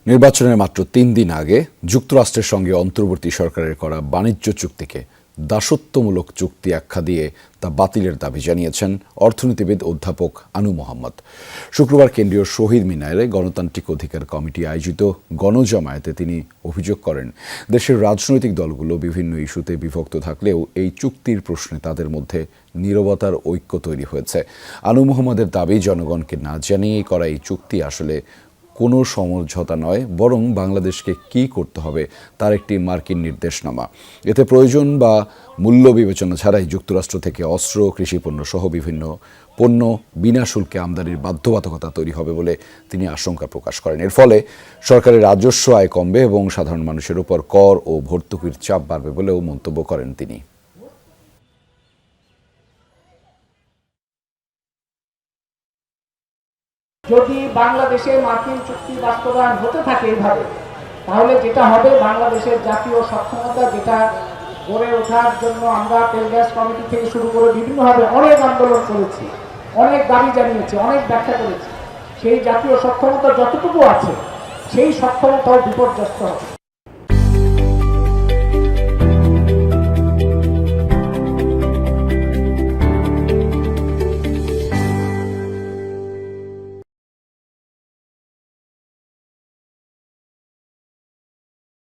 নির্বাচনের মাত্র ৩ দিন আগে যুক্তরাষ্ট্রের সঙ্গে অন্তর্বর্তী সরকারের করা বাণিজ্য চুক্তিকে দাসত্বমূলক চুক্তি আখ্যা দিয়ে তা বাতিলের দাবি জানিয়েছেন অর্থনীতিবিদ অধ্যাপক আনু মোহাম্মদ। শুক্রবার কেন্দ্রীয় শহীদ মিনারে গণতান্ত্রিক অধিকার কমিটি আয়োজিত গণজমায়েতে তিনি অভিযোগ করেন, দেশের রাজনৈতিক দলগুলো বিভিন্ন ইস্যুতে বিভক্ত থাকলেও এই চুক্তির প্রশ্নে তাদের মধ্যে নীরবতার ঐক্য তৈরি হয়েছে। আনু মোহাম্মদের দাবি, জনগণকে না জানিয়েই করা এই চুক্তি আসলে কোনো সমঝোতা নয়, বরং বাংলাদেশকে কি করতে হবে তার একটি মার্কিন নির্দেশনামা। এতে প্রয়োজন বা মূল্য বিবেচনা ছাড়াই যুক্তরাষ্ট্র থেকে অস্ত্র, কৃষিপণ্য সহ বিভিন্ন পণ্য বিনা শুল্কে আমদানির বাধ্যবাধকতা তৈরি হবে বলে তিনি আশঙ্কা প্রকাশ করেন। এর ফলে সরকারের রাজস্ব আয় কমবে এবং সাধারণ মানুষের উপর কর ও ভর্তুকির চাপ বাড়বে বলেও মন্তব্য করেন তিনি। যদি বাংলাদেশে মার্কিন চুক্তি বাস্তবায়ন হতে থাকে এইভাবে, তাহলে যেটা হবে, বাংলাদেশের জাতীয় সক্ষমতা যেটা গড়ে ওঠার জন্য আমরা তেল গ্যাস কমিটি থেকে শুরু করে বিভিন্নভাবে অনেক আন্দোলন করেছি, অনেক দাবি জানিয়েছি, অনেক ব্যাখ্যা করেছি, সেই জাতীয় সক্ষমতা যতটুকু আছে সেই সক্ষমতাও বিপর্যস্ত হবে।